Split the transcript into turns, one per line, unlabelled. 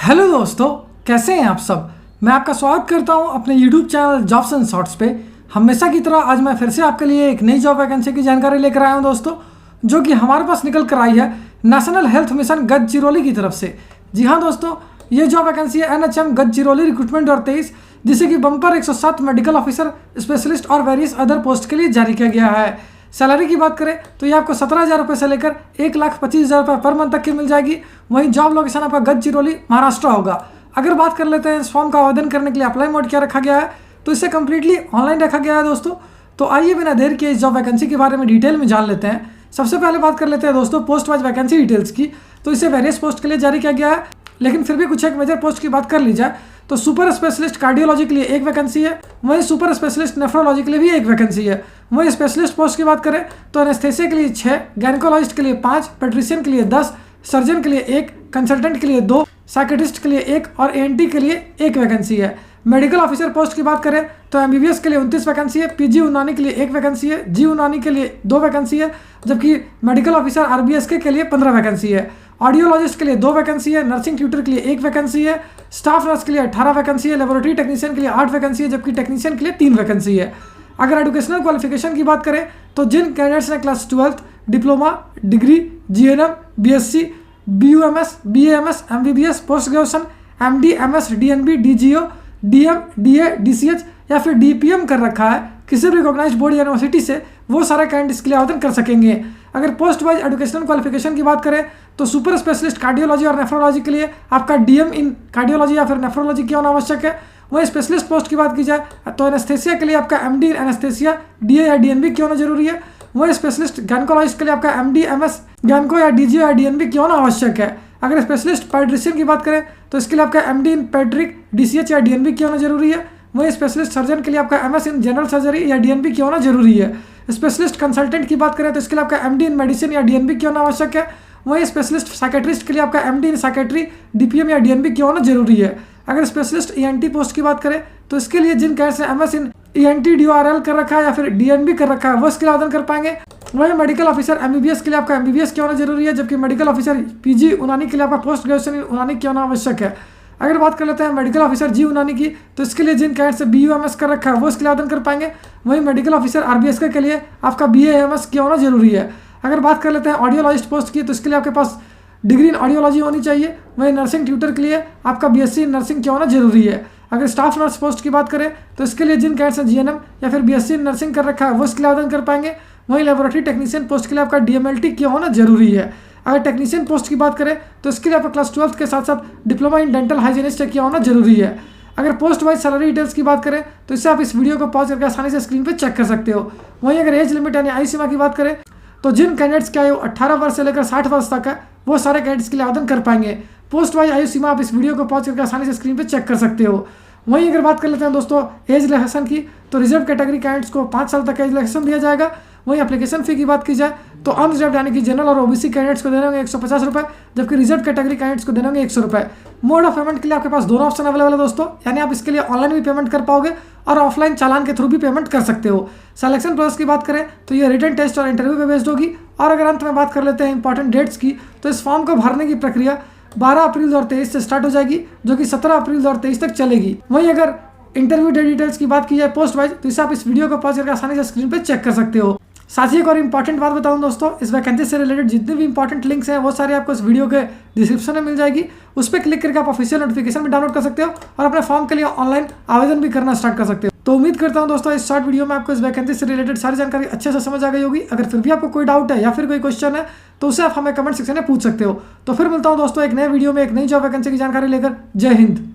Hello दोस्तों, कैसे हैं आप सब। मैं आपका स्वागत करता हूं अपने YouTube channel jobs and shorts पे। हमेशा की तरह आज मैं फिर से आपके लिए एक नई जॉब वैकेंसी की जानकारी लेकर आया हूं दोस्तों, जो कि हमारे पास निकल कर आई है नेशनल हेल्थ मिशन गढ़चिरौली की तरफ से। जी हाँ दोस्तों, ये जॉब वैकेंसी है NHM गढ़चिरौली रिक्रूटमेंट 2023, जिसे कि बम्पर 107 मेडिकल ऑफिसर स्पेशलिस्ट और वेरियस अदर पोस्ट के लिए जारी किया गया है। सैलरी की बात करें तो ये आपको 17,000 रुपये से लेकर 1,25,000 रुपये पर मंथ तक की मिल जाएगी। वहीं जॉब लोकेशन आपका गढ़चिरौली महाराष्ट्र होगा। अगर बात कर लेते हैं इस फॉर्म का आवेदन करने के लिए अप्लाई मोड क्या रखा गया है, तो इसे कम्प्लीटली ऑनलाइन रखा गया है दोस्तों। तो आइए बिना देर के इस जॉब वैकेंसी के बारे में डिटेल में जान लेते हैं। सबसे पहले बात कर लेते हैं दोस्तों पोस्ट वाइज वैकेंसी डिटेल्स की। तो इसे वेरियस पोस्ट के लिए जारी किया गया है, लेकिन फिर भी कुछ एक मेजर पोस्ट की बात कर ली जाए तो सुपर स्पेशलिस्ट कार्डियोलॉजी के लिए एक वैकेंसी है। वहीं सुपर स्पेशलिस्ट नेफ्रोलॉजी के लिए भी एक वैकेंसी है। वहीं स्पेशलिस्ट पोस्ट की बात करें तो एनेस्थेसिया के लिए 6, गायनेकोलॉजिस्ट के लिए 5, पेट्रिशियन के लिए 10, सर्जन के लिए 1, कंसल्टेंट के लिए 2, साइकेट्रिस्ट के लिए 1 और ENT के लिए 1 वैकेंसी है। मेडिकल ऑफिसर पोस्ट की बात करें तो MBBS के लिए 29 वैकेंसी है, PG यूनानी के लिए 1 वैकेंसी है, जी यूनानी के लिए 2 वैकेंसी है, जबकि मेडिकल ऑफिसर RBSK के लिए 15 वैकेंसी है। ऑडियोलॉजिस्ट के लिए 2 वैकेंसी है, नर्सिंग ट्यूटर के लिए 1 वैकेंसी है, स्टाफ नर्स के लिए 18 वैकेंसी है, लेबोरेटरी टेक्नीशियन के लिए 8 वैकेंसी है, जबकि टेक्नीशियन के लिए 3 वैकेंसी है। अगर एजुकेशनल क्वालिफिकेशन की बात करें तो जिन कैंडिडेट्स ने class 12th, diploma, degree, GNM, BSc, BUMS, BAMS, MBBS, post graduation, MD, MS, DNB, DGO, DM, DA, DCH या फिर DPM कर रखा है किसी भी रिकॉग्नाइज्ड बोर्ड यूनिवर्सिटी से, वो सारे कैंडिडेट इसके लिए आवेदन कर सकेंगे। अगर पोस्ट वाइज एजुकेशनल क्वालिफिकेशन की बात करें तो सुपर स्पेशलिस्ट कार्डियोलॉजी और नेफ्रोलॉजी के लिए आपका DM इन कार्डियोलॉजी या फिर नेफ्रोलॉजी क्या होना आवश्यक है। वहीं स्पेशलिस्ट पोस्ट की बात की जाए तो एनेस्थेसिया के लिए आपका MD इन एनेस्थेसिया, DA या DNB क्या होना जरूरी है। वहीं स्पेशलिस्ट गायनेकोलॉजिस्ट के लिए आपका MD, MS, गैनको या DGO या DNB क्या होना आवश्यक है। अगर स्पेशलिस्ट पेडिट्रिशियन की बात करें तो इसके लिए आपका MD इन पेड्रिक, DCH या DNB क्या होना जरूरी है। वहीं स्पेशलिस्ट सर्जन के लिए आपका MS इन जनरल सर्जरी या DNB क्या होना जरूरी है। स्पेशलिस्ट कंसल्टेंट की बात करें तो इसके लिए आपका MD इन मेडिसिन या DNB क्या होना आवश्यक है। वहीं स्पेशलिस्ट साइकेट्रिस्ट के लिए आपका MD इन साइकेट्री, DPM या DNB क्या होना जरूरी है। अगर स्पेशलिस्ट ENT पोस्ट की बात करें तो इसके लिए जिन कैंडिडेट्स ने MS इन ENT DORL कर रखा है या फिर DNB कर रखा है वो इसके लिए आवेदन कर पाएंगे। वहीं मेडिकल ऑफिसर MBBS के लिए आपका MBBS क्या होना जरूरी है, जबकि मेडिकल ऑफिसर PG यूनानी के लिए आपका पोस्ट ग्रेजुएशन यूनानी क्या होना आवश्यक है। अगर बात कर लेते हैं मेडिकल ऑफिसर जी यूनानी की तो इसके लिए जिन कैंडिडेट्स से BUMS कर रखा है वो इसके लिए आवेदन कर पाएंगे। वहीं मेडिकल ऑफिसर RBSK के लिए आपका BAMS क्या होना जरूरी है। अगर बात कर लेते हैं ऑडियोलॉजिस्ट पोस्ट की तो इसके लिए आपके पास डिग्री इन ऑडियोलॉजी होनी चाहिए। वहीं नर्सिंग ट्यूटर के लिए आपका BSc इन नर्सिंग क्या होना जरूरी है। अगर स्टाफ नर्स पोस्ट की बात करें तो इसके लिए जिन कैंडिडेट्स ने GNM या फिर BSc इन नर्सिंग कर रखा है वो इसके लिए आवेदन कर पाएंगे। वहीं लेबोरेटरी टेक्नीशियन पोस्ट के लिए आपका DMLT क्या होना जरूरी है। अगर टेक्नीशियन पोस्ट की बात करें तो इसके लिए आपका क्लास 12th के साथ साथ डिप्लोमा इन डेंटल हाइजीनिस्ट क्या होना जरूरी है। अगर पोस्ट वाइज सैलरी डिटेल्स की बात करें तो इससे आप इस वीडियो को पॉज करके आसानी से स्क्रीन पे चेक कर सकते हो। वहीं अगर एज लिमिट यानी आयु सीमा की बात करें तो जिन कैंडिडेट्स की आयु 18 वर्ष से लेकर 60 वर्ष तक है वो सारे कैंडिडेट्स के लिए आवेदन कर पाएंगे। पोस्ट वाइज आयु सीमा आप इस वीडियो को पॉज करके आसानी से स्क्रीन पे चेक कर सकते हो। वहीं अगर बात कर लेते हैं दोस्तों एज रिलैक्सेशन की तो रिजर्व कैटेगरी कैंडिडेट्स को 5 साल तक एज रिलैक्सेशन दिया जाएगा। वहीं एप्लीकेशन फी की बात की जाए तो अनरिजर्व यानी कि जनरल और OBC कैंडिडेट्स को देने होंगे 150 रुपये, जबकि रिजर्व कैटेगरी कैंडिडेट्स को देने होंगे 100 रुपये। मोड ऑफ पेमेंट के लिए आपके पास दोनों ऑप्शन अवेलेबल है दोस्तों, यानी आप इसके लिए ऑनलाइन भी पेमेंट कर पाओगे और ऑफलाइन चालान के थ्रू भी पेमेंट कर सकते हो। सिलेक्शन प्रोसेस की बात करें तो ये रिटन टेस्ट और इंटरव्यू पे बेस्ड होगी। और अगर अंत में बात कर लेते हैं इंपॉर्टेंट डेट्स की तो इस फॉर्म को भरने की प्रक्रिया 12 अप्रैल 2023 से स्टार्ट हो जाएगी, जो कि 17 अप्रैल 2023 तक चलेगी। वहीं अगर इंटरव्यू डे डिटेल्स की बात की जाए पोस्ट वाइज तो इसे आप इस वीडियो को पॉज करके आसानी से स्क्रीन पे चेक कर सकते हो। साथ ही एक और इंपॉर्टेंट बात बताऊं दोस्तों, इस वैकेंसी से रिलेटेड जितने भी इंपॉर्टेंट लिंक्स हैं वो सारे आपको इस वीडियो के डिस्क्रिप्शन में मिल जाएगी। उस पर क्लिक करके आप ऑफिशियल नोटिफिकेशन भी डाउनलोड कर सकते हो और अपने फॉर्म के लिए ऑनलाइन आवेदन भी करना स्टार्ट कर सकते हो। तो उम्मीद करता हूं दोस्तों इस शॉर्ट वीडियो में आपको इस वैकेंसी से रिलेटेड सारी जानकारी अच्छे से समझ आ गई होगी। अगर फिर भी आपको कोई डाउट है या फिर कोई क्वेश्चन है तो उसे आप हमें कमेंट सेक्शन में पूछ सकते हो। तो फिर मिलता हूं दोस्तों एक नए वीडियो में एक नई जॉब वैकेंसी की जानकारी लेकर। जय हिंद।